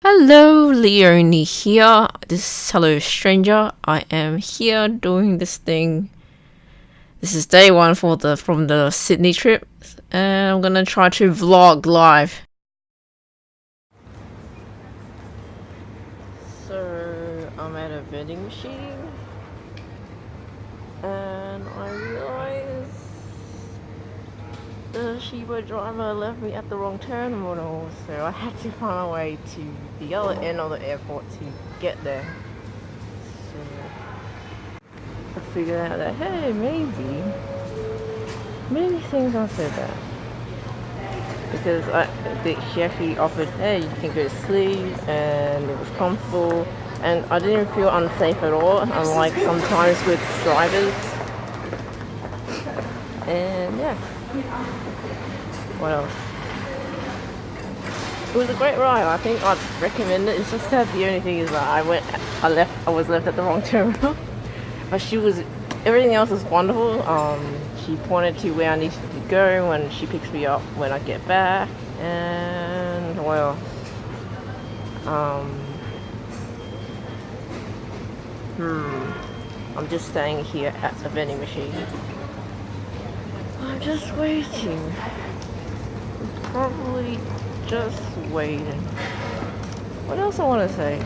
Hello, Leonie here. This hello stranger. I am here doing this thing. This is day one from the Sydney trip, and I'm gonna try to vlog live. So I'm at a vending machine, and I realized the Shiba driver left me at the wrong terminal, so I had to find a way to the other end of the airport to get there. So I figured out that, hey, maybe things aren't so bad. Because she actually offered, hey, you can go to sleep, and it was comfortable, and I didn't feel unsafe at all, unlike sometimes with drivers. And yeah. What else? It was a great ride. I think I'd recommend it. It's just that the only thing is that I was left at the wrong terminal. But everything else was wonderful. She pointed to where I needed to go when she picks me up when I get back. And well, I'm just staying here at the vending machine. I'm just waiting. Probably just waiting. What else I want to say?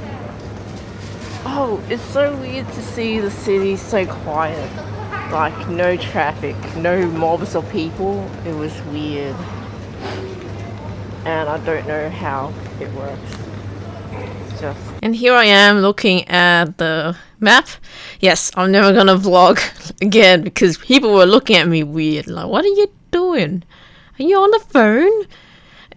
Oh, it's so weird to see the city so quiet. Like, no traffic, no mobs of people. It was weird. And I don't know how it works. It's just... And here I am looking at the map. Yes, I'm never gonna vlog again because people were looking at me weird. Like, what are you doing? Are you on the phone?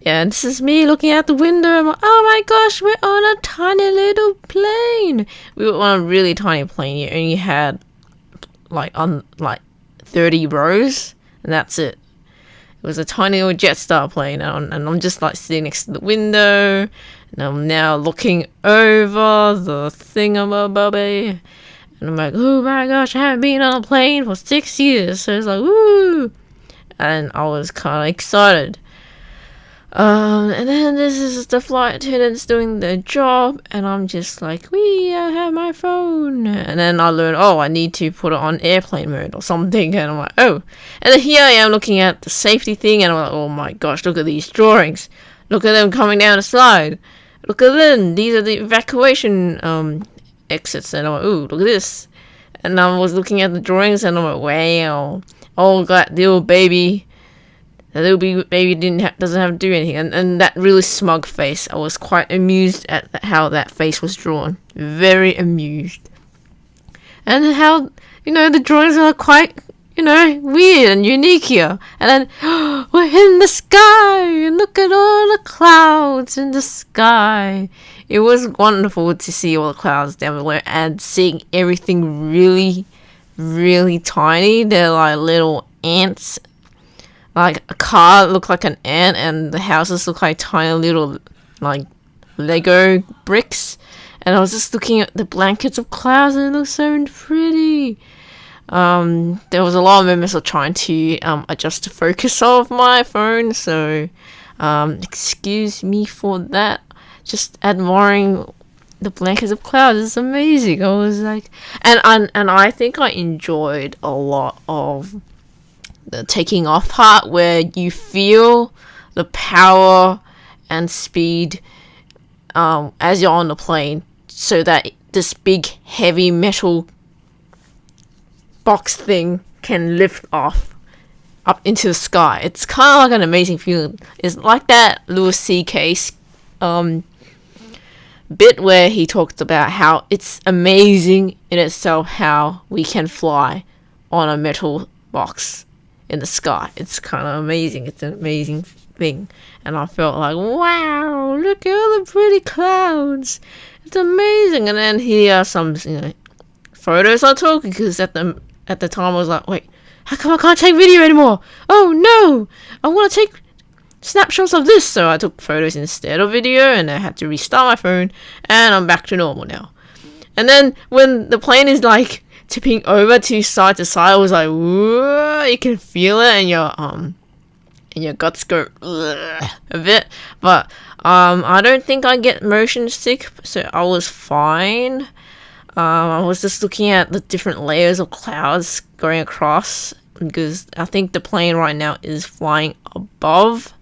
Yeah, and this is me looking out the window. I'm like, oh my gosh, we're on a tiny little plane. We were on a really tiny plane. You only had like 30 rows, and that's it. It was a tiny little Jetstar plane, and I'm just like sitting next to the window, and I'm now looking over the thingamabobby, and I'm like, oh my gosh, I haven't been on a plane for 6 years. So it's like, woo! And I was kind of excited. And then this is the flight attendants doing their job, and I'm just like, I have my phone. And then I learned, I need to put it on airplane mode or something, and I'm like, oh. And then here I am looking at the safety thing, and I'm like, oh my gosh, look at these drawings. Look at them coming down the slide. Look at them. These are the evacuation exits, and I'm like, ooh, look at this. And I was looking at the drawings, and I'm like, wow. Oh, that little baby. The little baby doesn't have to do anything, and that really smug face. I was quite amused at how that face was drawn. Very amused. And how, the drawings are quite, weird and unique here. And then, we're in the sky, and look at all the clouds in the sky. It was wonderful to see all the clouds down below and seeing everything really, really tiny. They're like little ants. Like a car looked like an ant, and the houses look like tiny little, like, Lego bricks. And I was just looking at the blankets of clouds, and it looked so pretty. There was a lot of moments of trying to adjust the focus of my phone, so excuse me for that. Just admiring the blankets of clouds is amazing. I was like, and I think I enjoyed a lot of the taking off part, where you feel the power and speed as you're on the plane, so that this big heavy metal box thing can lift off up into the sky. It's kind of like an amazing feeling. It's like that Louis C.K. bit where he talked about how it's amazing in itself how we can fly on a metal box in the sky. It's kind of amazing. It's an amazing thing. And I felt like, wow, look at all the pretty clouds. It's amazing. And then here are some photos I took, because at the time I was like, wait, how come I can't take video anymore? Oh no, I want to take snapshots of this. So I took photos instead of video, and I had to restart my phone, and I'm back to normal now. And then when the plane is like tipping over to side, I was like, whoa, you can feel it in and your guts go a bit. But I don't think I get motion sick, so I was fine. I was just looking at the different layers of clouds going across, because I think the plane right now is flying above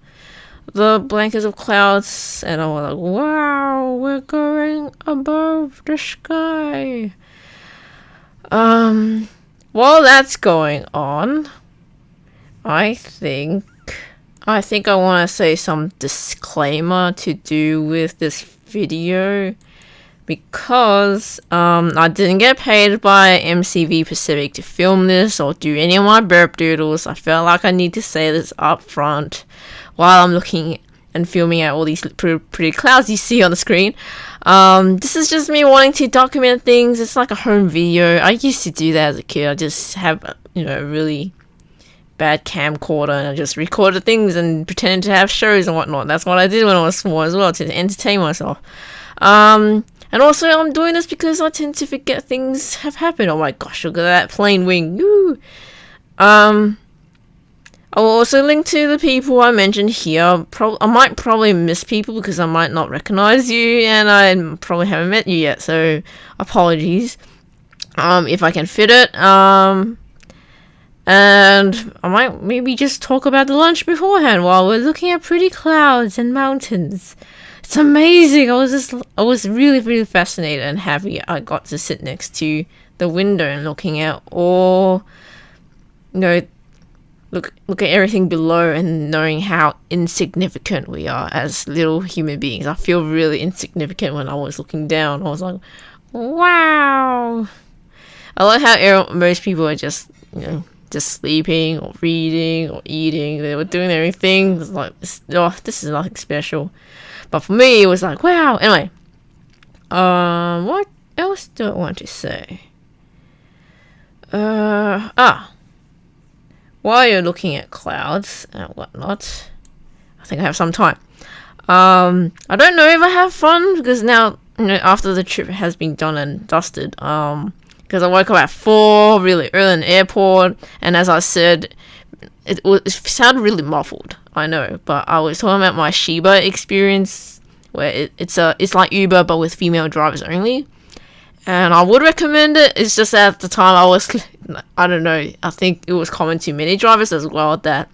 the blankets of clouds, and I was like, wow, we're going above the sky. While that's going on, I think I want to say some disclaimer to do with this video, because I didn't get paid by MCVPacific to film this or do any of my burp doodles. I felt like I need to say this up front while I'm looking and filming out all these pretty clouds you see on the screen. This is just me wanting to document things. It's like a home video. I used to do that as a kid. I just have, a really bad camcorder, and I just recorded things and pretended to have shows and whatnot. That's what I did when I was small as well, to entertain myself. And also, I'm doing this because I tend to forget things have happened. Oh my gosh, look at that plane wing. Woo! I will also link to the people I mentioned here. I might probably miss people because I might not recognize you, and I probably haven't met you yet, so apologies. If I can fit it. And I might maybe just talk about the lunch beforehand while we're looking at pretty clouds and mountains. It's amazing. I was really, really fascinated and happy I got to sit next to the window and looking out all, look at everything below and knowing how insignificant we are as little human beings. I feel really insignificant when I was looking down. I was like, wow. I like how most people are just sleeping or reading or eating. They were doing their own thing. It's like, this is nothing special. But for me, it was like, wow. Anyway, what else do I want to say? While you're looking at clouds and whatnot, I think I have some time. I don't know if I have fun, because now, after the trip has been done and dusted, because I woke up at 4 really early in the airport, and as I said, it sounded really muffled, I know, but I was talking about my Shiba experience, where it's like Uber but with female drivers only, and I would recommend it. It's just at the time I don't know, I think it was common to many drivers as well that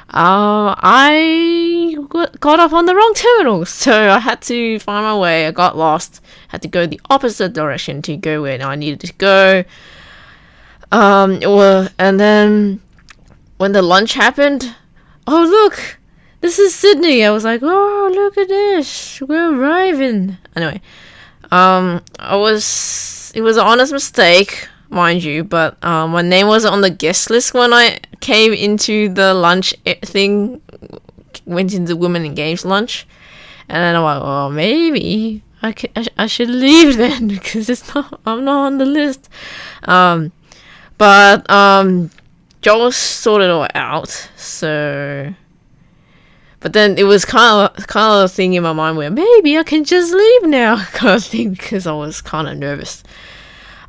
I got off on the wrong terminal, so I had to find my way. I got lost, had to go the opposite direction to go where I needed to go. And then when the lunch happened, oh look, this is Sydney. I was like, oh, look at this, we're arriving. Anyway, it was an honest mistake, mind you, but my name wasn't on the guest list when I came into the lunch thing, went into the women in games lunch, and then I'm like, oh, maybe I should leave then, because I'm not on the list. But Joel sorted it all out, so. But then it was kind of a thing in my mind where maybe I can just leave now, kind of thing, because I was kind of nervous.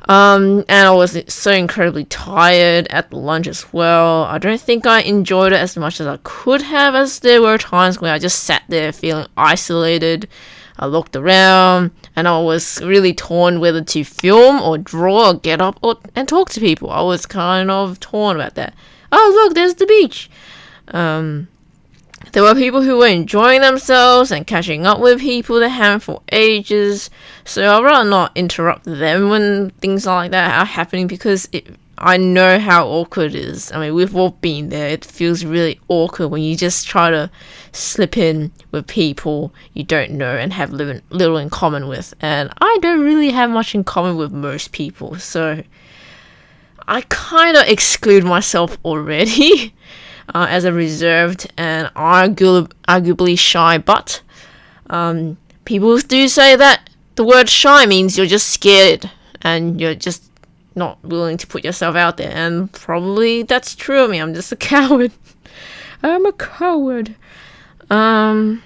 And I was so incredibly tired at the lunch as well. I don't think I enjoyed it as much as I could have, as there were times where I just sat there feeling isolated. I looked around and I was really torn whether to film or draw or get up and talk to people. I was kind of torn about that. Oh, look, there's the beach. There were people who were enjoying themselves and catching up with people they haven't for ages, so I'd rather not interrupt them when things like that are happening, because I know how awkward it is. I mean, we've all been there. It feels really awkward when you just try to slip in with people you don't know and have little in common with, and I don't really have much in common with most people, so I kind of exclude myself already. As a reserved and arguably shy butt. People do say that the word shy means you're just scared and you're just not willing to put yourself out there, and probably that's true of me. I'm just a coward. I'm a coward. I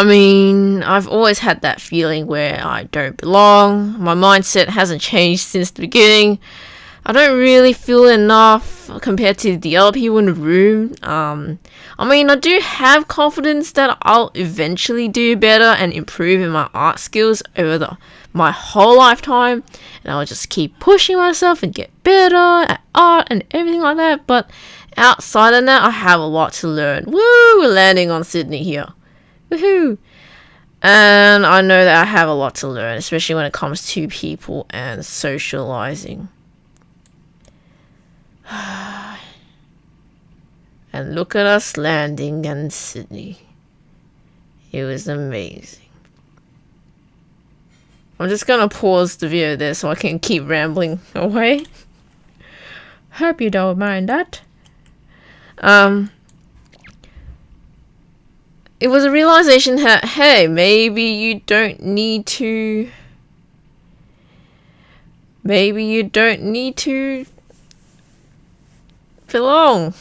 mean, I've always had that feeling where I don't belong. My mindset hasn't changed since the beginning. I don't really feel enough compared to the other people in the room. I mean, I do have confidence that I'll eventually do better and improve in my art skills over my whole lifetime, and I'll just keep pushing myself and get better at art and everything like that. But outside of that, I have a lot to learn. Woo! We're landing on Sydney here. Woohoo! And I know that I have a lot to learn, especially when it comes to people and socializing. And look at us landing in Sydney. It was amazing. I'm just gonna pause the video there so I can keep rambling away. Hope you don't mind that. It was a realization that, hey, maybe you don't need to belong.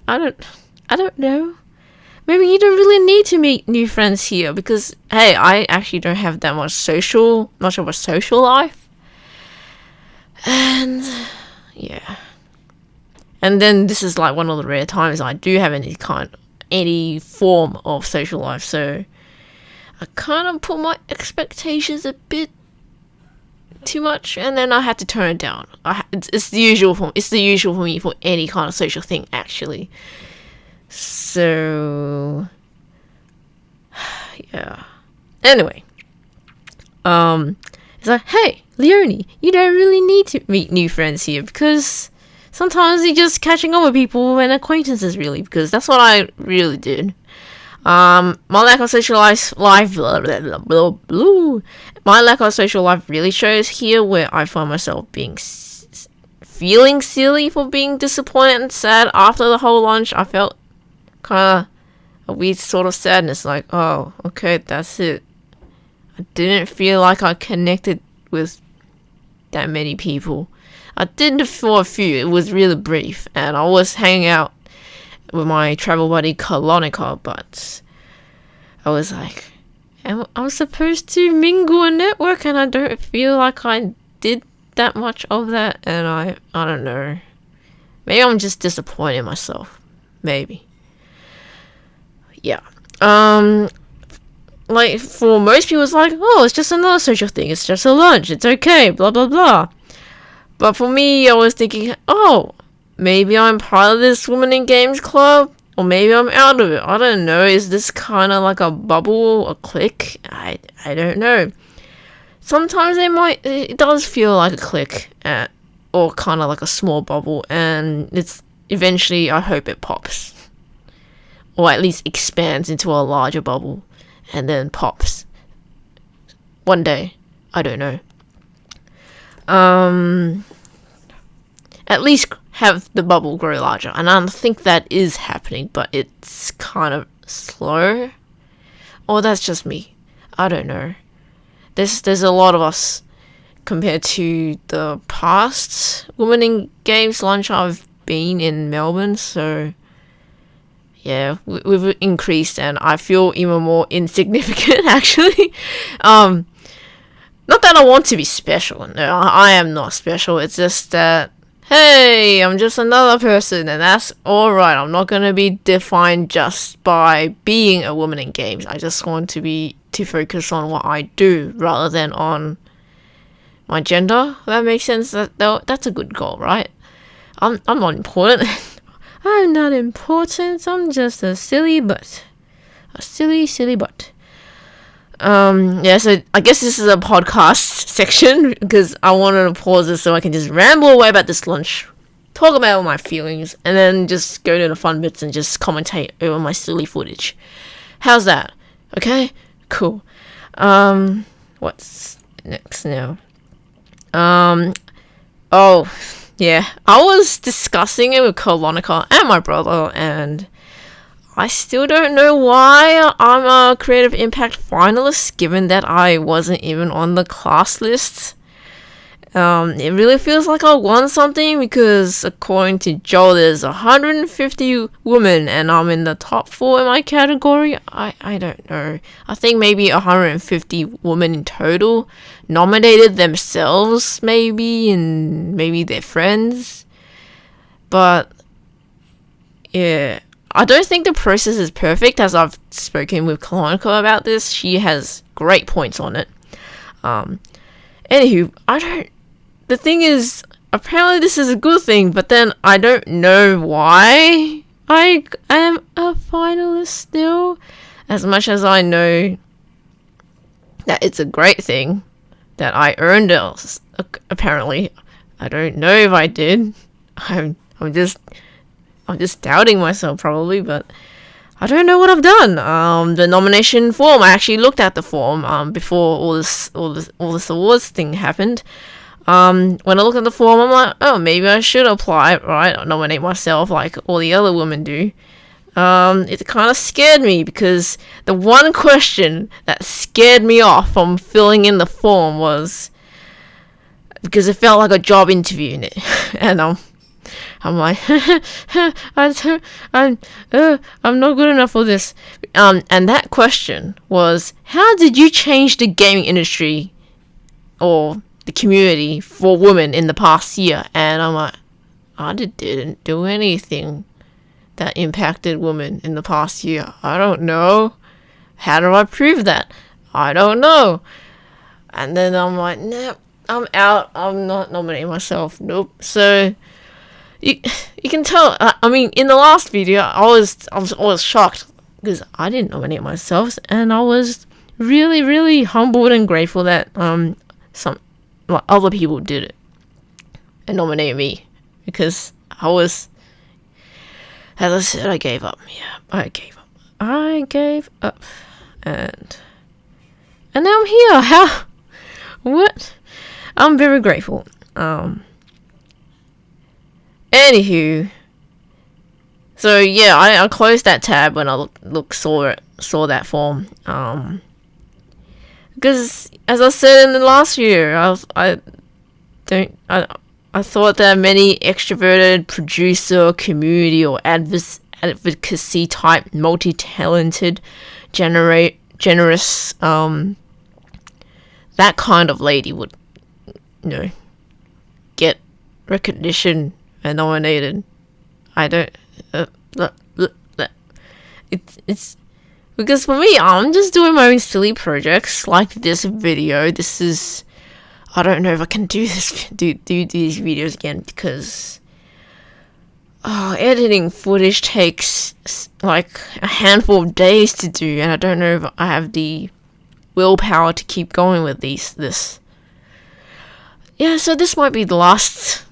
I don't know. Maybe you don't really need to meet new friends here because, hey, I actually don't have that much much of a social life. And yeah. And then this is like one of the rare times I do have any form of social life, so I kind of put my expectations a bit too much, and then I had to turn it down. It's the usual for me for any kind of social thing, actually. So yeah. Anyway, it's like, hey, Leonie, you don't really need to meet new friends here because sometimes you're just catching up with people and acquaintances, really, because that's what I really did. My lack of social life really shows here, where I find myself feeling silly for being disappointed and sad after the whole lunch. I felt kind of a weird sort of sadness, like, oh, okay, that's it. I didn't feel like I connected with that many people. I did for a few. It was really brief, and I was hanging out with my travel buddy Colonica, but I was like, I was supposed to mingle and network, and I don't feel like I did that much of that, and I don't know. Maybe I'm just disappointed in myself. Maybe. Yeah. Like, for most people, it's like, oh, it's just another social thing. It's just a lunch. It's okay. Blah, blah, blah. But for me, I was thinking, oh, maybe I'm part of this Women in Games club, or maybe I'm out of it. I don't know. Is this kind of like a bubble, a clique? I don't know. Sometimes it does feel like a clique, or kind of like a small bubble, and it's eventually, I hope it pops. Or at least expands into a larger bubble, and then pops. One day. I don't know. At least have the bubble grow larger, and I think that is happening, but it's kind of slow. Or that's just me. I don't know. There's a lot of us compared to the past Women in Games lunch I've been in Melbourne, so yeah, we've increased, and I feel even more insignificant, actually. Not that I want to be special. No, I am not special. It's just that, hey, I'm just another person, and that's alright. I'm not going to be defined just by being a woman in games. I just want to focus on what I do rather than on my gender. That makes sense. That's a good goal, right? I'm not important. I'm not important. I'm just a silly butt. A silly butt. Yeah, so I guess this is a podcast section because I wanted to pause this so I can just ramble away about this lunch, talk about all my feelings, and then just go to the fun bits and just commentate over my silly footage. How's that? Okay? Cool. What's next now? Oh, yeah. I was discussing it with Colonica and my brother, and I still don't know why I'm a Creative Impact finalist, given that I wasn't even on the class list. It really feels like I won something because according to Joel, there's 150 women and I'm in the top 4 in my category. I don't know. I think maybe 150 women in total nominated themselves, maybe, and maybe their friends. But yeah, I don't think the process is perfect, as I've spoken with Colonica about this. She has great points on it. Anywho, the thing is, apparently this is a good thing, but then I don't know why I am a finalist still. As much as I know that it's a great thing that I earned it, apparently. I don't know if I did. I'm just doubting myself probably, but I don't know what I've done. The nomination form, I actually looked at the form before all this awards thing happened. When I looked at the form, I'm like, oh, maybe I should apply, right? Nominate myself like all the other women do. It kind of scared me because the one question that scared me off from filling in the form was because it felt like a job interview in it, and I'm like, I'm not good enough for this. And that question was, how did you change the gaming industry or the community for women in the past year? And I'm like, I didn't do anything that impacted women in the past year. I don't know. How do I prove that? I don't know. And then I'm like, nah, I'm out. I'm not nominating myself. Nope. So you can tell. I mean, in the last video, I was shocked because I didn't nominate myself, and I was really, really humbled and grateful that some other people did it and nominated me, because as I said, I gave up. Yeah, I gave up, and now I'm here. How? What? I'm very grateful. Anywho, so yeah, I closed that tab when I saw that form. Because as I said in the last year, I thought that many extroverted producer, community, or advocacy type, multi-talented, generous, that kind of lady would, get recognition and nominated. I don't. It's because for me, I'm just doing my own silly projects like this video. This is. I don't know if I can do this. Do these videos again, because editing footage takes like a handful of days to do, and I don't know if I have the willpower to keep going with this. Yeah, so this might be the last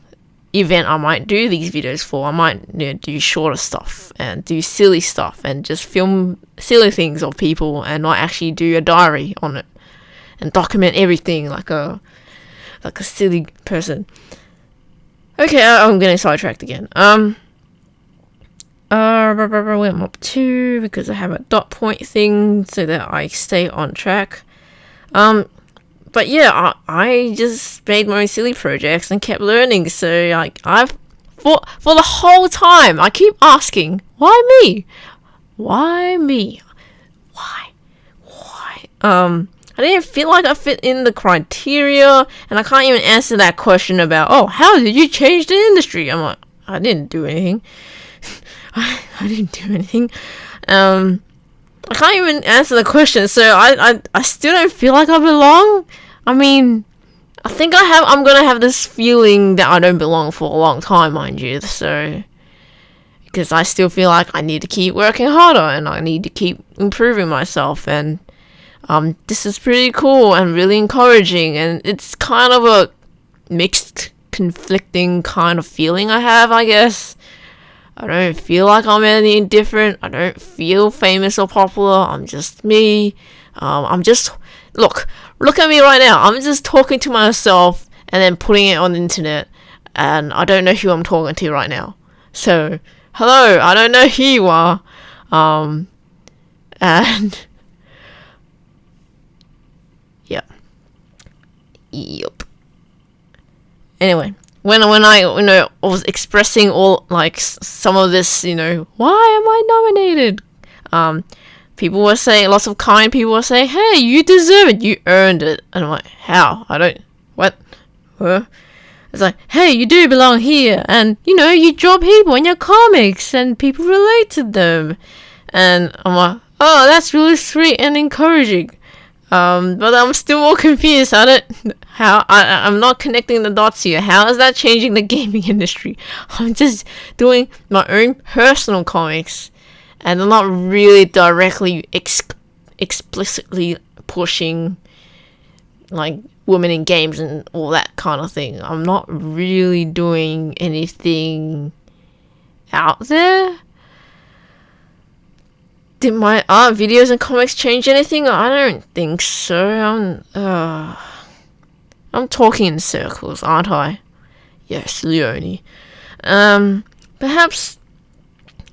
event I might do these videos for. I might do shorter stuff and do silly stuff and just film silly things of people and not actually do a diary on it and document everything like a silly person. Okay, I'm getting sidetracked again. Where I'm up to, because I have a dot point thing so that I stay on track. But yeah, I just made my own silly projects and kept learning. So like for the whole time, I keep asking, why me? Why me? Why? I didn't feel like I fit in the criteria, and I can't even answer that question about, how did you change the industry? I'm like, I didn't do anything. I didn't do anything. I can't even answer the question, so I still don't feel like I belong. I mean, I think I'm gonna have this feeling that I don't belong for a long time, mind you. So, because I still feel like I need to keep working harder and I need to keep improving myself. And this is pretty cool and really encouraging, and it's kind of a mixed, conflicting kind of feeling I have, I guess. I don't feel like I'm any different. I don't feel famous or popular. I'm just me. Look at me right now. I'm just talking to myself and then putting it on the internet, and I don't know who I'm talking to right now. So, hello, I don't know who you are. And yeah. Yep. Anyway, when I was expressing all like some of this, why am I nominated? People were saying, lots of kind people were saying, hey, you deserve it, you earned it. And I'm like, how? I don't, what? Huh? It's like, hey, you do belong here, and you draw people in your comics, and people relate to them. And I'm like, oh, that's really sweet and encouraging. But I'm still more confused. I'm not connecting the dots here. How is that changing the gaming industry? I'm just doing my own personal comics, and I'm not really directly explicitly pushing like women in games and all that kind of thing. I'm not really doing anything out there. Did my art, videos, and comics change anything? I don't think so. I'm talking in circles, aren't I? Yes, Leonie. Perhaps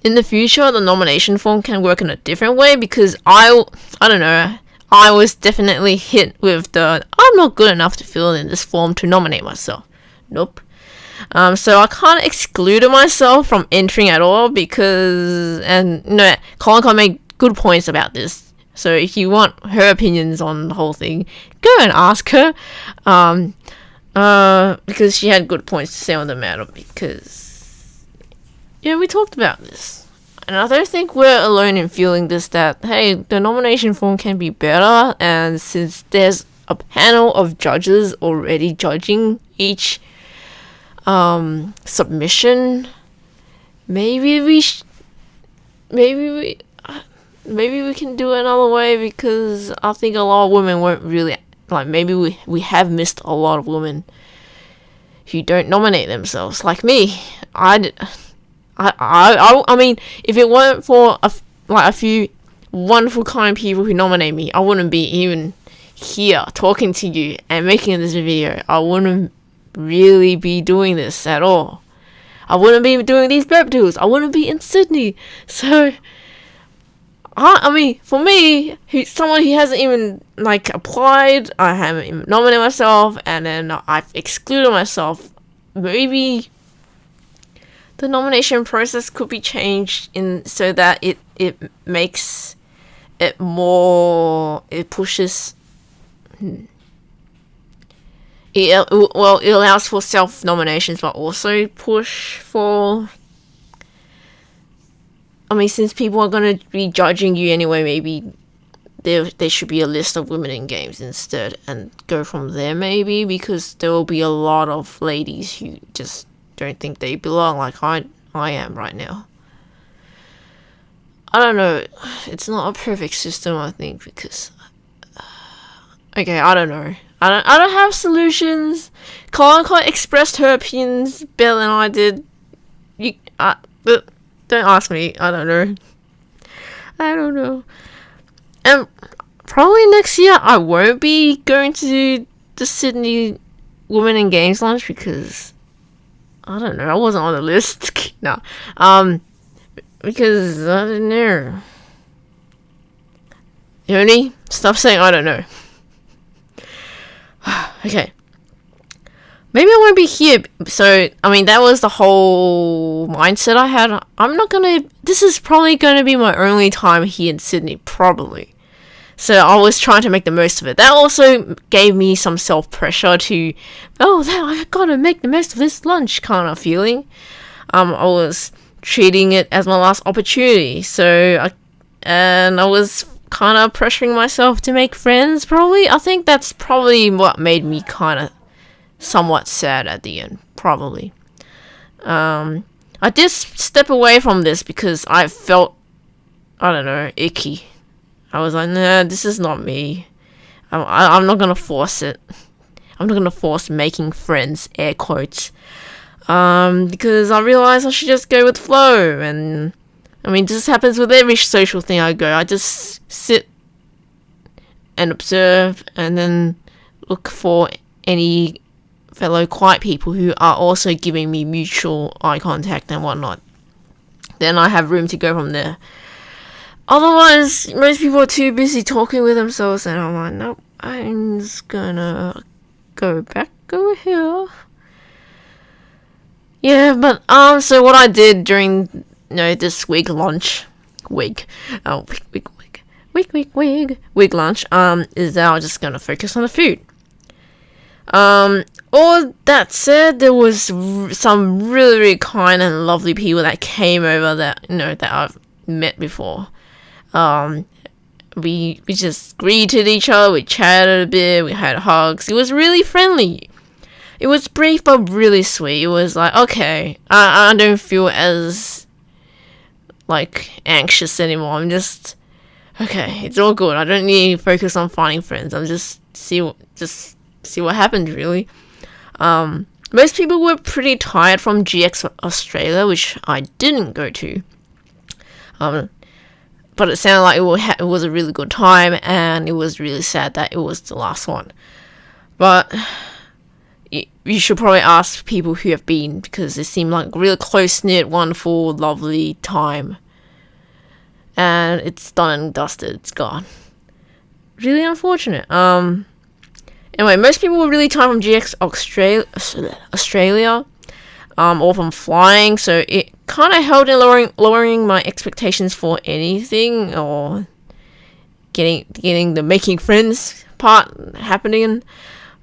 in the future the nomination form can work in a different way, because I don't know. I was definitely hit with the I'm not good enough to fill in this form to nominate myself. Nope. So I can't exclude myself from entering at all, because Colin made good points about this. So if you want her opinions on the whole thing, go and ask her. Because she had good points to say on the matter, because we talked about this. And I don't think we're alone in feeling this, that, hey, the nomination form can be better, and since there's a panel of judges already judging each submission, maybe we can do it another way, because I think a lot of women won't really, like, maybe we have missed a lot of women who don't nominate themselves, like me. I mean, if it weren't for a few wonderful kind people who nominate me, I wouldn't be even here talking to you and making this video. I wouldn't really be doing this at all. I wouldn't be doing these prep tours. I wouldn't be in Sydney. So, I mean, for me, someone who hasn't even applied, I haven't even nominated myself, and then I've excluded myself. Maybe the nomination process could be changed so that it makes it more, it pushes, it allows for self-nominations, but also push for, I mean, since people are going to be judging you anyway, maybe there should be a list of women in games instead, and go from there maybe, because there will be a lot of ladies who just don't think they belong like I am right now. I don't know. It's not a perfect system, I think, because okay, I don't know. I don't have solutions. Colin expressed her opinions better than I did. But don't ask me. I don't know. And probably next year I won't be going to the Sydney Women in Games Lunch, because I don't know, I wasn't on the list. No. Because I don't know. Leonie, stop saying I don't know. Okay. Maybe I won't be here. So, I mean, that was the whole mindset I had. This is probably going to be my only time here in Sydney, probably. So I was trying to make the most of it. That also gave me some self-pressure to, I gotta make the most of this lunch kind of feeling. I was treating it as my last opportunity. So I was kind of pressuring myself to make friends, probably. I think that's probably what made me kind of somewhat sad at the end, probably. I did step away from this because I felt, I don't know, icky. I was like, nah, this is not me. I'm not gonna force it. I'm not gonna force making friends, air quotes. Because I realized I should just go with flow. And I mean, this happens with every social thing I go. I just sit and observe, and then look for any fellow quiet people who are also giving me mutual eye contact and whatnot. Then I have room to go from there. Otherwise, most people are too busy talking with themselves, and I'm like, nope, I'm just gonna go back over here Yeah, but so what I did during this week lunch, week lunch is that I was just gonna focus on the food. All that said, there was some really, really kind and lovely people that came over that that I've met before. We just greeted each other, we chatted a bit, we had hugs. It was really friendly. It was brief but really sweet. It was like, okay, I don't feel as anxious anymore. I'm just okay. It's all good. I don't need to focus on finding friends. I'm just see what happens really. Most people were pretty tired from GX Australia, which I didn't go to. But it sounded like it was a really good time, and it was really sad that it was the last one. But you should probably ask people who have been, because it seemed like a really close-knit, wonderful, lovely time. And it's done and dusted. It's gone. Really unfortunate. Anyway, most people were really tired from GX Australia, or from flying, so it kind of held in lowering my expectations for anything, or getting the making friends part happening.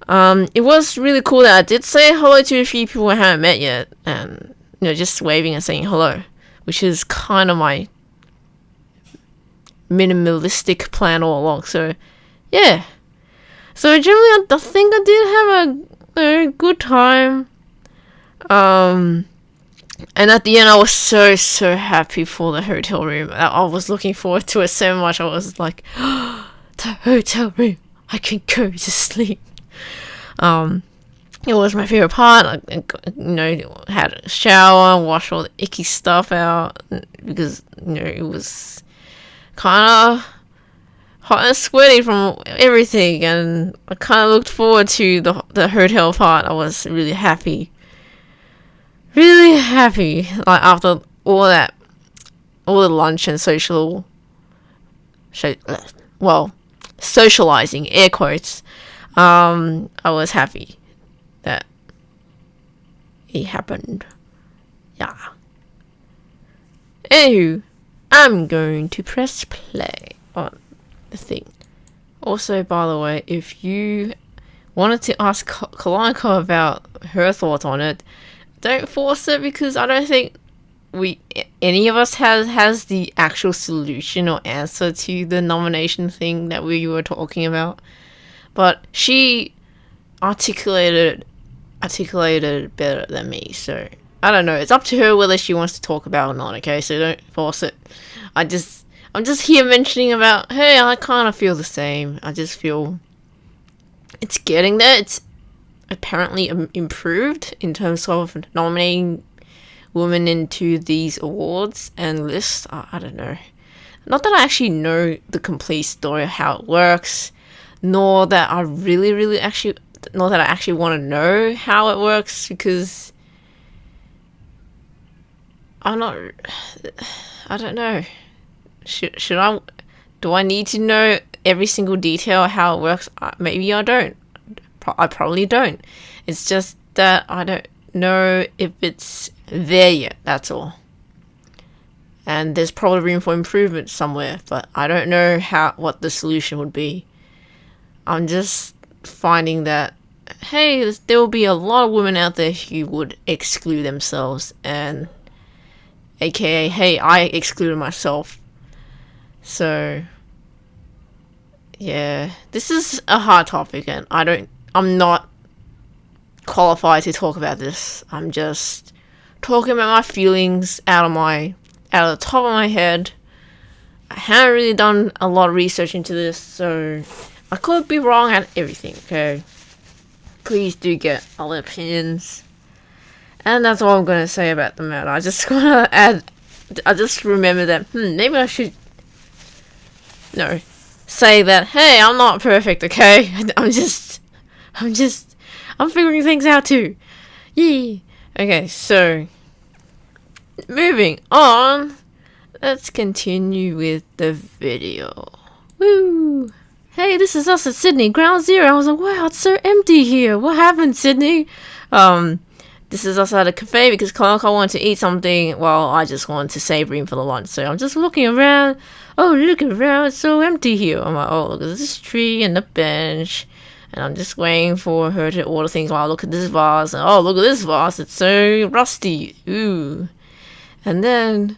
It was really cool that I did say hello to a few people I haven't met yet, and just waving and saying hello, which is kind of my minimalistic plan all along. So yeah, so generally I think I did have a good time. And at the end, I was so happy for the hotel room. I was looking forward to it so much. I was like, oh, the hotel room, I can go to sleep. It was my favorite part. I had a shower, washed all the icky stuff out, because it was kind of hot and sweaty from everything, and I kind of looked forward to the hotel part. I was really happy. Really happy, after all the lunch and socializing, air quotes, I was happy that it happened. Yeah. Anywho, I'm going to press play on the thing. Also, by the way, if you wanted to ask Kalanka about her thoughts on it, don't force it, because I don't think any of us has the actual solution or answer to the nomination thing that we were talking about. But she articulated better than me, so I don't know. It's up to her whether she wants to talk about it or not, okay? So don't force it. I'm just here mentioning about, hey, I kind of feel the same. I just feel it's getting there. It's apparently improved in terms of nominating women into these awards and lists. I don't know. Not that I actually know the complete story of how it works, nor that I really actually want to know how it works, because I don't know. Should I? Do I need to know every single detail of how it works? Maybe I don't. I probably don't. It's just that I don't know if it's there yet, that's all. And there's probably room for improvement somewhere, but I don't know what the solution would be. I'm just finding that, hey, there will be a lot of women out there who would exclude themselves, and aka, hey, I excluded myself. So yeah, this is a hard topic, and I'm not qualified to talk about this. I'm just talking about my feelings out of the top of my head. I haven't really done a lot of research into this, so I could be wrong at everything, okay? Please do get other opinions. And that's all I'm going to say about the matter. I just remember that, maybe I should, say that, hey, I'm not perfect, okay? I'm figuring things out too. Yee. Okay, so moving on. Let's continue with the video. Woo! Hey, this is us at Sydney, Ground Zero. I was like, wow, it's so empty here. What happened, Sydney? this is outside a cafe because Clark, I wanted to eat something. Well, I just wanted to save room for the lunch. So I'm just looking around. Oh, look around. It's so empty here. I'm like, oh, look at this tree and the bench. And I'm just waiting for her to order things while I look at this vase. And, oh, look at this vase. It's so rusty. Ooh. And then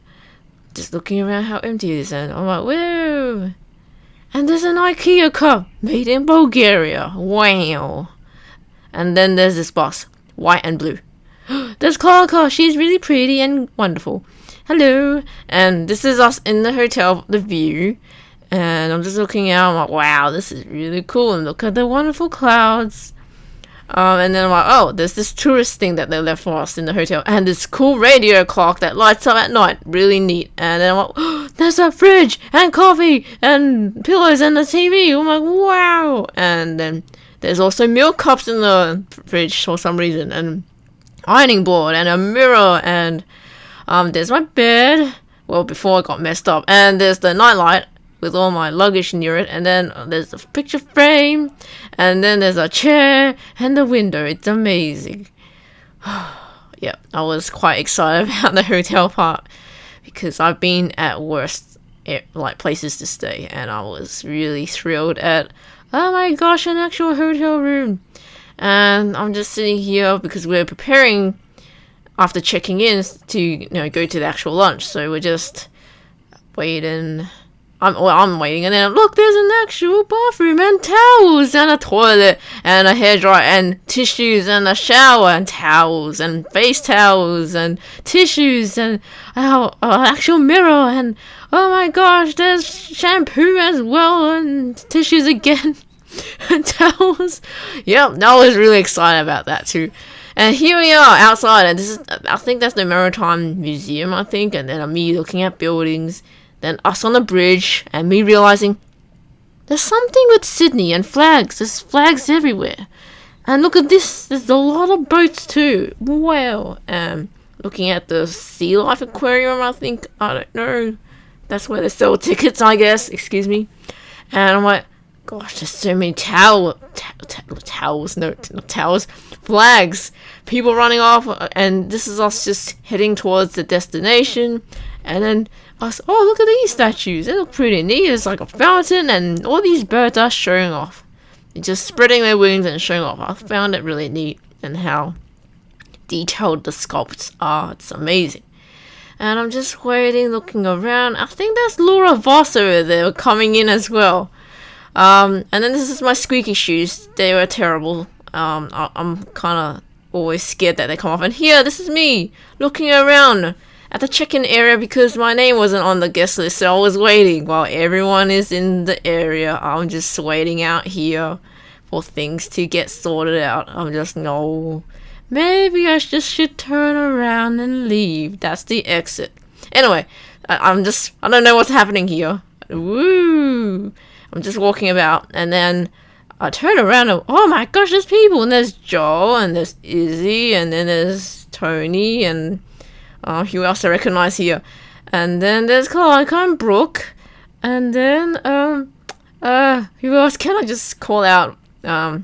just looking around how empty it is. And I'm like, whoa. And there's an IKEA cup made in Bulgaria. Wow. And then there's this box, white and blue. There's Clara. She's really pretty and wonderful. Hello. And this is us in the hotel, the view. And I'm just looking out. I'm like, wow, this is really cool. And look at the wonderful clouds. And then I'm like, oh, there's this tourist thing that they left for us in the hotel. And this cool radio clock that lights up at night. Really neat. And then I'm like, oh, there's a fridge and coffee and pillows and the TV. I'm like, wow. And then there's also milk cups in the fridge for some reason. And ironing board and a mirror. And there's my bed. Well, before it got messed up. And there's the nightlight with all my luggage near it, and then there's a picture frame, and then there's a chair and the window. It's amazing. Yeah, I was quite excited about the hotel part because I've been at worse like places to stay, and I was really thrilled at, oh my gosh, an actual hotel room. And I'm just sitting here because we're preparing after checking in to go to the actual lunch, so we're just waiting. I'm waiting, and then look, there's an actual bathroom and towels and a toilet and a hairdryer and tissues and a shower and towels and face towels and tissues and an actual mirror, and oh my gosh, there's shampoo as well and tissues again and towels. Yep, I was really excited about that too. And here we are outside, and I think that's the Maritime Museum, and then me looking at buildings. Then us on the bridge, and me realizing there's something with Sydney and flags. There's flags everywhere. And look at this. There's a lot of boats too. Wow. Looking at the Sea Life Aquarium, I don't know. That's where they sell tickets, I guess. Excuse me. And I'm like, gosh, there's so many towels. No, not towels. Flags. People running off. And this is us just heading towards the destination. And then us, oh, look at these statues. They look pretty neat. It's like a fountain, and all these birds are showing off. They're just spreading their wings and showing off. I found it really neat, and how detailed the sculpts are. It's amazing. And I'm just waiting, looking around. I think that's Laura Voss over there coming in as well. And then this is my squeaky shoes. They were terrible. I'm kind of always scared that they come off. And here, this is me looking around at the check-in area because my name wasn't on the guest list, so I was waiting while everyone is in the area. I'm just waiting out here for things to get sorted out. I'm just, no, maybe I just should turn around and leave. That's the exit. Anyway, I don't know what's happening here. Woo! I'm just walking about, and then I turn around and, oh my gosh, there's people, and there's Joel, and there's Izzy, and then there's Tony, and who else I recognize here? And then there's Clark and Brooke. And then, who else can I just call out? I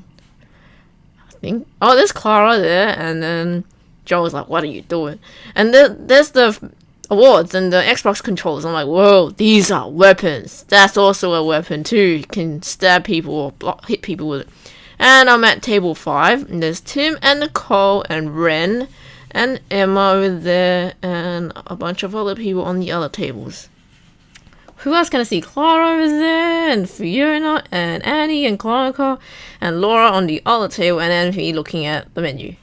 think, oh, there's Clara there. And then Joel's like, what are you doing? And there's the awards and the Xbox controllers. I'm like, whoa, these are weapons. That's also a weapon too. You can stab people or hit people with it. And I'm at table 5. And there's Tim and Nicole and Ren and Emma over there, and a bunch of other people on the other tables. Who else can I see? Clara over there, and Fiona, and Annie, and Clara, and Laura on the other table, and then me looking at the menu.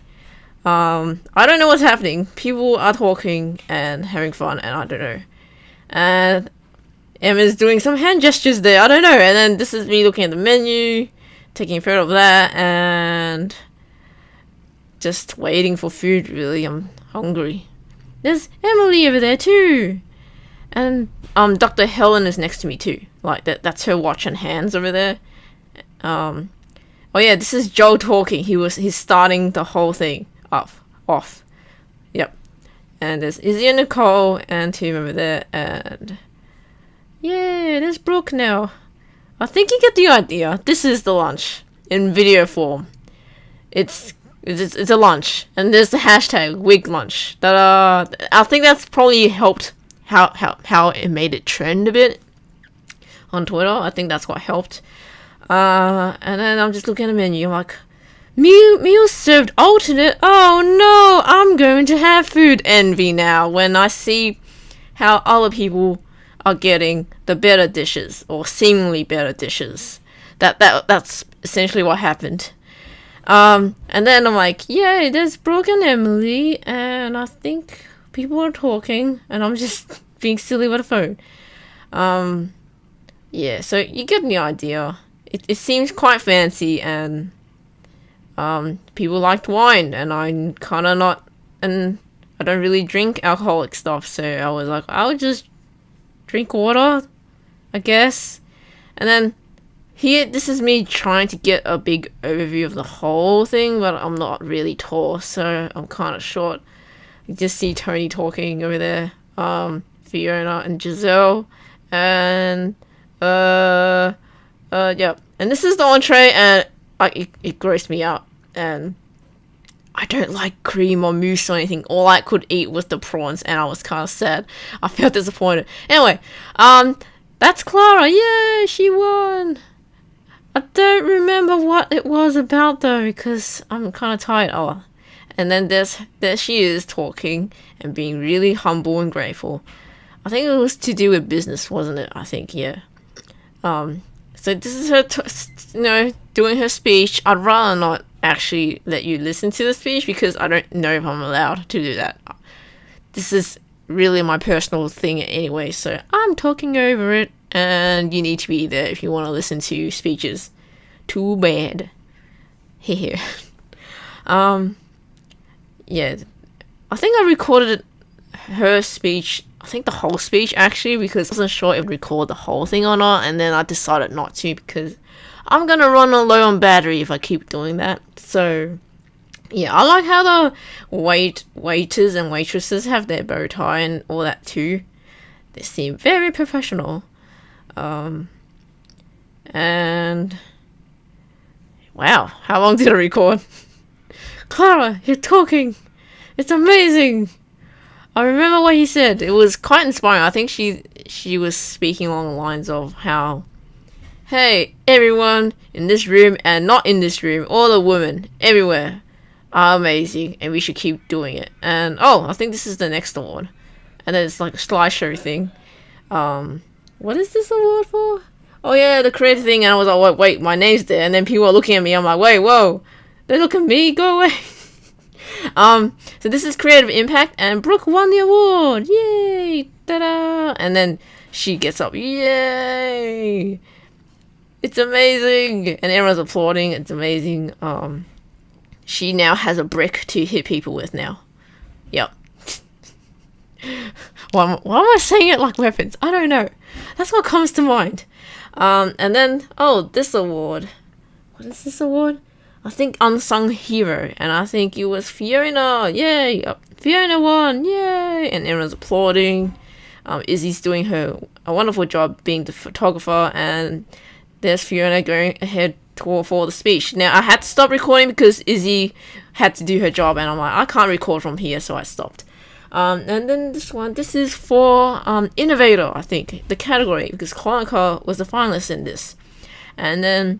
I don't know what's happening. People are talking and having fun, and I don't know. And Emma's doing some hand gestures there, I don't know. And then this is me looking at the menu, taking a photo of that, and just waiting for food, really. I'm hungry. There's Emily over there too. And Dr. Helen is next to me too. Like that's her watch and hands over there. Oh yeah, this is Joe talking. He's starting the whole thing off. Yep. And there's Izzy and Nicole and Tim over there, and yeah, there's Brooke now. I think you get the idea. This is the lunch in video form. It's It's a lunch, and there's the hashtag wig lunch. That I think that's probably helped how it made it trend a bit on Twitter. I think that's what helped. And then I'm just looking at the menu. I'm like, meal served alternate. Oh no, I'm going to have food envy now when I see how other people are getting the better dishes or seemingly better dishes. That's essentially what happened. And then I'm like, yay, there's Brooke and Emily, and I think people are talking, and I'm just being silly with a phone. Yeah, so you get the idea. It seems quite fancy, and people liked wine, and I'm kind of not, and I don't really drink alcoholic stuff, so I was like, I'll just drink water, I guess. And then here, this is me trying to get a big overview of the whole thing, but I'm not really tall, so I'm kind of short. You just see Tony talking over there, Fiona and Giselle, and yeah. And this is the entree, and it grossed me out, and I don't like cream or mousse or anything. All I could eat was the prawns, and I was kind of sad. I felt disappointed. Anyway, that's Clara. Yay, she won. I don't remember what it was about though, because I'm kind of tired. Oh, and then there she is talking and being really humble and grateful. I think it was to do with business, wasn't it? I think, yeah. So this is her, doing her speech. I'd rather not actually let you listen to the speech because I don't know if I'm allowed to do that. This is really my personal thing anyway, so I'm talking over it. And you need to be there if you want to listen to speeches. Too bad. Here. Yeah. I think I recorded her speech, I think the whole speech actually, because I wasn't sure if I'd record the whole thing or not, and then I decided not to because I'm gonna run low on battery if I keep doing that. So yeah, I like how the waiters and waitresses have their bow tie and all that too. They seem very professional. And wow, how long did I record? Clara, you're talking. It's amazing. I remember what he said. It was quite inspiring. I think she was speaking along the lines of how, hey, everyone in this room and not in this room, all the women everywhere are amazing, and we should keep doing it. And I think this is the next award. And then it's like a slideshow thing. What is this award for? Oh yeah, the creative thing. And I was like, wait, my name's there. And then people are looking at me. I'm like, wait, whoa. They look at me. Go away. So this is Creative Impact, and Brooke won the award. Yay! Ta-da! And then she gets up. Yay! It's amazing. And everyone's applauding. It's amazing. She now has a brick to hit people with now. Yep. Why am I saying it like weapons? I don't know. That's what comes to mind. And then, this award. What is this award? I think Unsung Hero. And I think it was Fiona. Yay! Fiona won. Yay! And everyone's applauding. Izzy's doing a wonderful job being the photographer. And there's Fiona going ahead for the speech. Now, I had to stop recording because Izzy had to do her job. And I'm like, I can't record from here, so I stopped. And then this is for Innovator, I think, the category, because Clara was the finalist in this. And then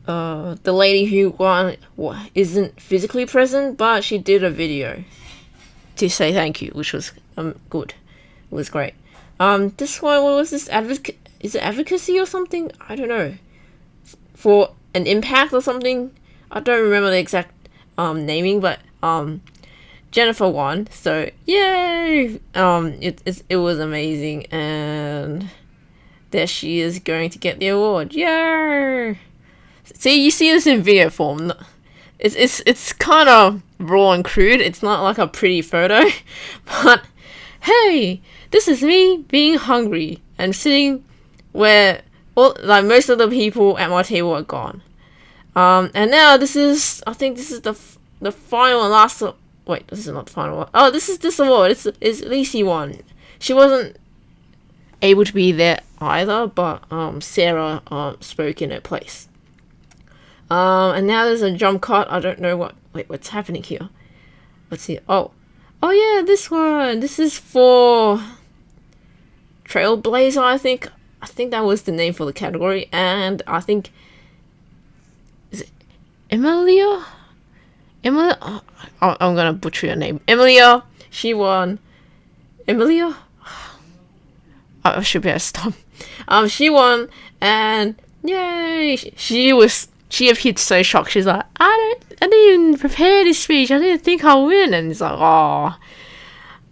the lady who won isn't physically present, but she did a video to say thank you, which was good. It was great. This one, what was this? Is it advocacy or something? I don't know. For an impact or something? I don't remember the exact naming, but Jennifer won, so yay! It was amazing, and there she is going to get the award. Yay! See, you see this in video form. It's kind of raw and crude. It's not like a pretty photo, but hey, this is me being hungry and sitting where most of the people at my table are gone. And now I think this is the final and last. Wait, this is not the final one. Oh, this is this award. It's Lacey won. She wasn't able to be there either, but Sarah spoke in her place. And now there's a jump cut. I don't know what's happening here. Let's see. Oh yeah, this one. This is for Trailblazer, I think. I think that was the name for the category. And I think, is it Emilia? Oh, I'm gonna butcher your name. Emilia. She won. Emilia? I should be able to stop. She won, and yay! She appeared so shocked. She's like, I didn't even prepare this speech. I didn't think I'll win. And it's like,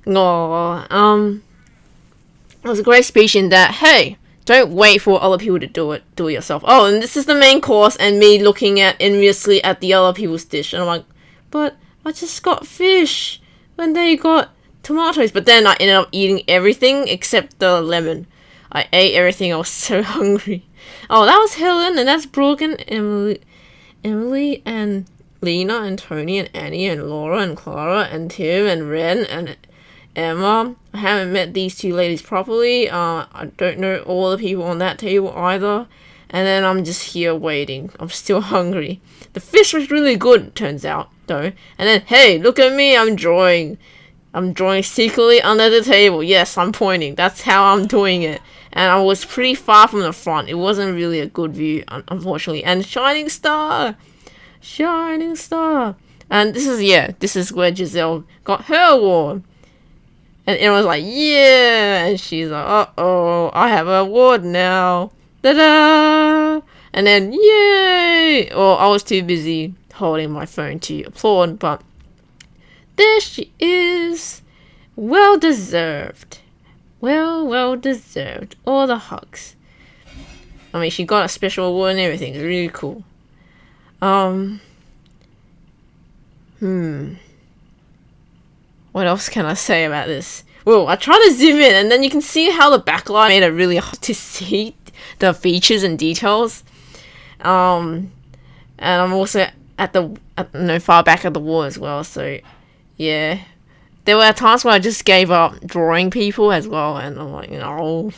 it was a great speech in that, hey, don't wait for other people to do it yourself. Oh, and this is the main course, and me looking enviously at the other people's dish, and I'm like, but I just got fish when they got tomatoes. But then I ended up eating everything except the lemon. I ate everything. I was so hungry. Oh, that was Helen, and that's Brooke and Emily and Lena and Tony and Annie and Laura and Clara and Tim and Ren and Emma. I haven't met these two ladies properly. I don't know all the people on that table either. And then I'm just here waiting. I'm still hungry. The fish was really good, turns out, though. And then, hey, look at me, I'm drawing. I'm drawing secretly under the table. Yes, I'm pointing. That's how I'm doing it. And I was pretty far from the front. It wasn't really a good view, unfortunately. And Shining Star! Shining Star! And this is where Giselle got her award. And everyone's like, yeah! And she's like, uh-oh, I have an award now. Ta-da! And then, yay! Or I was too busy holding my phone to applaud, but there she is. Well deserved. Well deserved. All the hugs. I mean, she got a special award and everything. It's really cool. What else can I say about this? Well, I tried to zoom in, and then you can see how the backlight made it really hard to see the features and details. And I'm also far back at the wall as well, so yeah. There were times where I just gave up drawing people as well, and I'm like, no,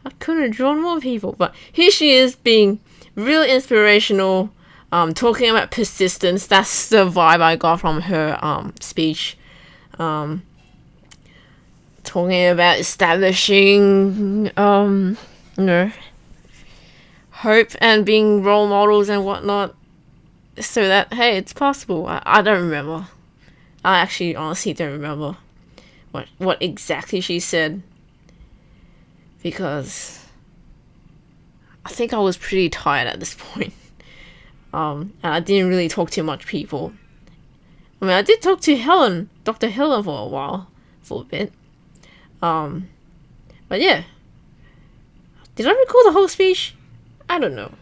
I couldn't have drawn more people. But here she is being really inspirational, talking about persistence. That's the vibe I got from her speech. Talking about establishing, hope and being role models and whatnot, so that, hey, it's possible. I don't remember. I actually honestly don't remember what exactly she said, because I think I was pretty tired at this point. And I didn't really talk to much people. I mean, I did talk to Dr. Helen for a bit. But yeah. Did I record the whole speech? I don't know.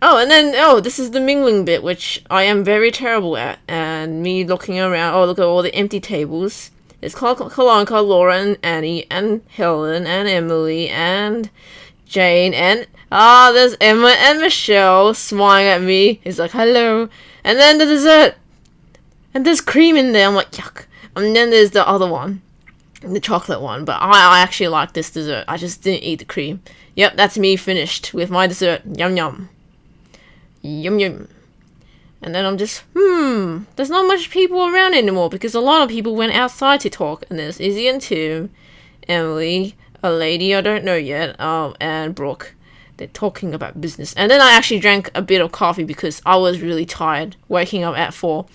Oh, and then, this is the mingling bit, which I am very terrible at. And me looking around, look at all the empty tables. There's Kalanka, Laura, and Annie, and Helen, and Emily, and Jane, and, there's Emma and Michelle smiling at me. It's like, hello. And then the dessert. And there's cream in there. I'm like, yuck. And then there's the other one. The chocolate one. But I actually like this dessert. I just didn't eat the cream. Yep, that's me finished with my dessert. Yum, yum. Yum, yum. And then I'm just, there's not much people around anymore, because a lot of people went outside to talk. And there's Izzy and Tim, Emily, a lady I don't know yet, and Brooke. They're talking about business. And then I actually drank a bit of coffee because I was really tired, waking up at 4.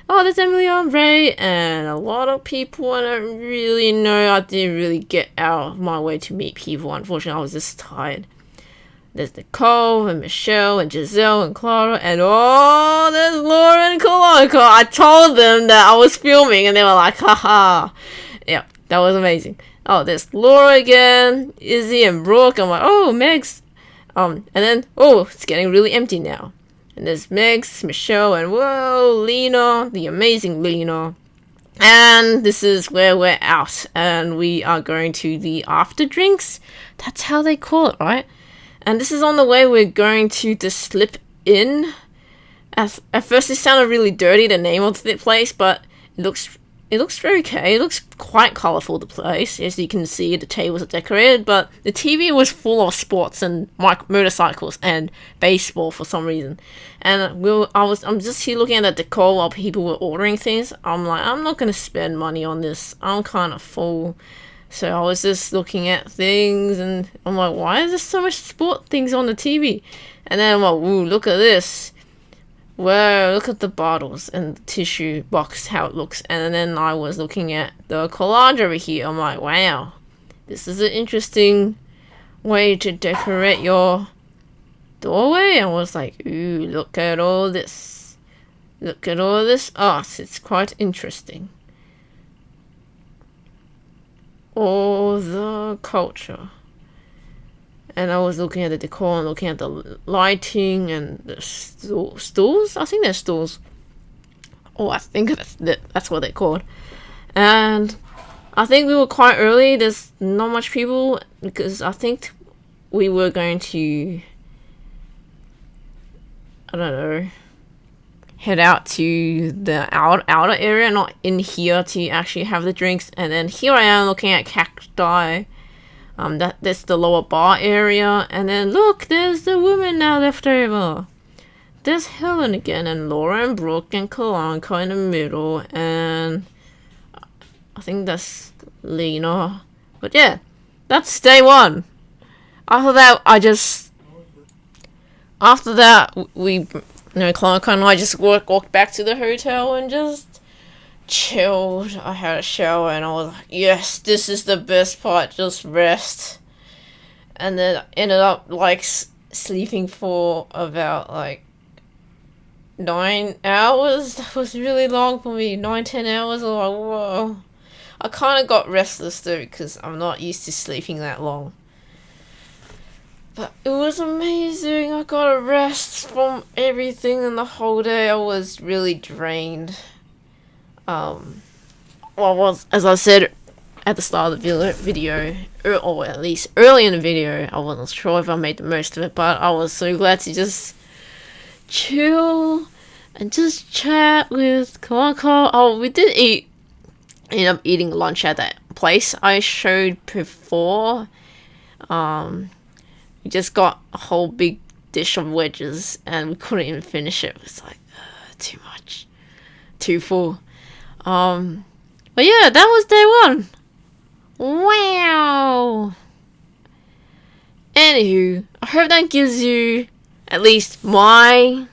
Oh, there's Emily and Ray, and a lot of people I don't really know. I didn't really get out of my way to meet people. Unfortunately, I was just tired. There's Nicole and Michelle and Giselle and Clara, and there's Laura and Kalanka. I told them that I was filming, and they were like, haha. Yeah, that was amazing. Oh, there's Laura again, Izzy and Brooke. I'm like, Megs. And then, it's getting really empty now. And there's Megs, Michelle, and Lena, the amazing Lena. And this is where we're out, and we are going to the after drinks. That's how they call it, right? And this is on the way we're going to the Slip Inn. At first it sounded really dirty, the name of the place, but it it looks okay. It looks quite colourful, the place. As you can see, the tables are decorated, but the TV was full of sports and motorcycles and baseball for some reason. And I'm just here looking at the decor while people were ordering things. I'm like, I'm not gonna spend money on this. I'm kind of full. So I was just looking at things, and I'm like, why is there so much sport things on the TV? And then I'm like, ooh, look at this. Wow, look at the bottles and the tissue box, how it looks. And then I was looking at the collage over here. I'm like, wow, this is an interesting way to decorate your doorway. I was like, ooh, look at all this. Look at all this art. It's quite interesting. All the culture. And I was looking at the decor and looking at the lighting and the stools. I think they're stools. Oh, I think that's what they're called. And I think we were quite early. There's not much people because I think we were going to, I don't know, head out to the outer area, not in here to actually have the drinks. And then here I am looking at cacti. That's the lower bar area, and then look, there's the woman now left over. There's Helen again, and Laura and Brooke and Kalanka in the middle, and I think that's Lena. But yeah, that's day one. After that, we, Kalanka and I just walked back to the hotel and just chilled. I had a shower and I was like, yes, this is the best part, just rest. And then I ended up like sleeping for about like 9 hours. That was really long for me. 9-10 hours. I was like, whoa. I kind of got restless though because I'm not used to sleeping that long. But it was amazing. I got a rest from everything, and the whole day I was really drained. As I said at the start of the video, or at least early in the video, I wasn't sure if I made the most of it, but I was so glad to just chill and just chat with Kalanka. Oh, we did end up eating lunch at that place I showed before. We just got a whole big dish of wedges and we couldn't even finish it. It was like, too much. Too full. But yeah, that was day one. Wow. Anywho, I hope that gives you at least my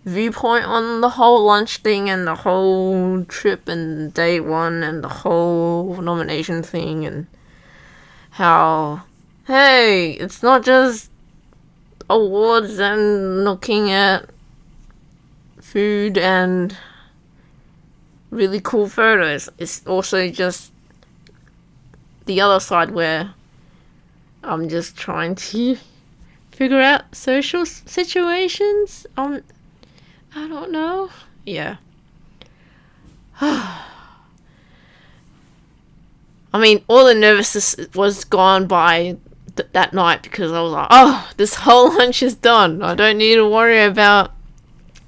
viewpoint on the whole lunch thing and the whole trip and day one and the whole nomination thing, and how, hey, it's not just awards and looking at food and really cool photos. It's also just the other side where I'm just trying to figure out social situations. I don't know. Yeah. I mean, all the nervousness was gone by that night because I was like, oh, this whole lunch is done. I don't need to worry about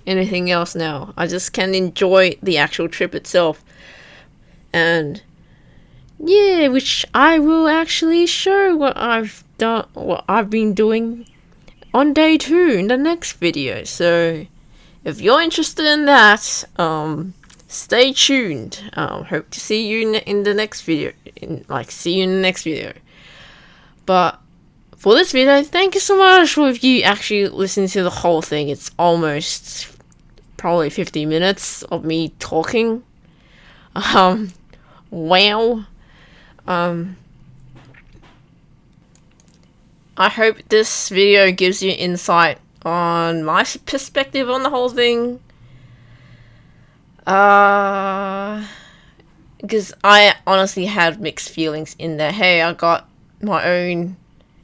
anything else now. I just can enjoy the actual trip itself. And yeah, which I will actually show what I've been doing on day 2 in the next video. So if you're interested in that, stay tuned. Hope to see you in the next video. See you in the next video. But for this video, thank you so much for if you actually listen to the whole thing. It's almost probably 50 minutes of me talking. Wow. I hope this video gives you insight on my perspective on the whole thing. Because I honestly had mixed feelings in there. Hey, I got my own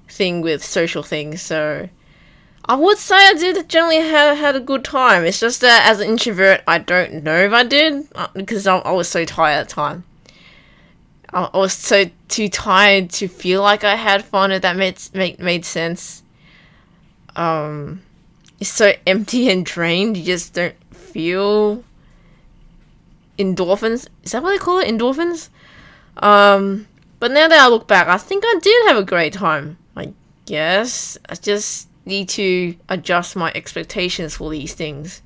thing with social things, so I would say I did generally had a good time. It's just that as an introvert, I don't know if I did, because I was so tired at the time. I was so too tired to feel like I had fun, if that made sense. It's so empty and drained, you just don't feel endorphins. Is that what they call it? Endorphins? But now that I look back, I think I did have a great time. I guess I just need to adjust my expectations for these things.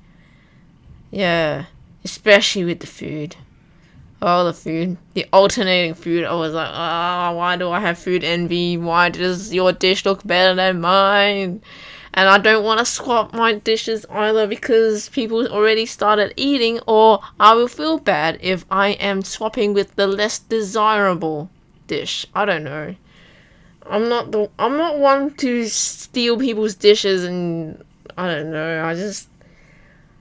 Yeah, especially with the food. Oh, the food. The alternating food. I was like, why do I have food envy? Why does your dish look better than mine? And I don't want to swap my dishes either because people already started eating, or I will feel bad if I am swapping with the less desirable dish. I don't know. I'm not one to steal people's dishes, and I don't know.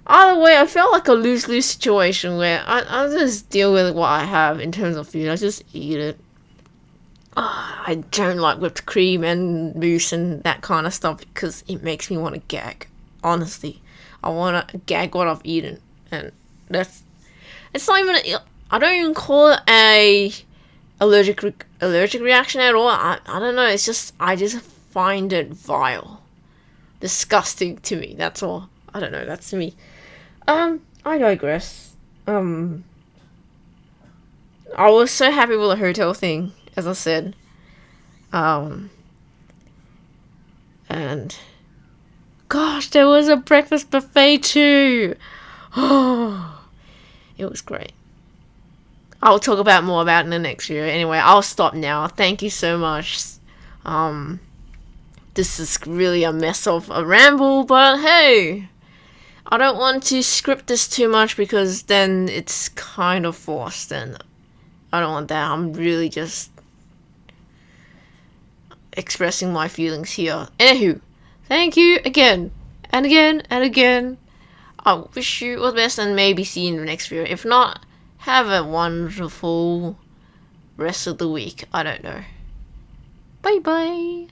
Either way, I felt like a lose-lose situation where I just deal with what I have in terms of food. I just eat it. I don't like whipped cream and mousse and that kind of stuff because it makes me want to gag. Honestly, I want to gag what I've eaten, and it's not even. I don't even call it a allergic reaction at all. I don't know. It's just I just find it vile, disgusting to me. That's all. I don't know. That's me. I digress. I was so happy with the hotel thing, as I said. And gosh, there was a breakfast buffet too. Oh, it was great. I'll talk more about it in the next year. Anyway, I'll stop now. Thank you so much. This is really a mess of a ramble, but hey, I don't want to script this too much because then it's kind of forced, and I don't want that. I'm really just expressing my feelings here. Anywho, thank you again and again and again. I wish you all the best and maybe see you in the next video. If not, have a wonderful rest of the week. I don't know. Bye bye.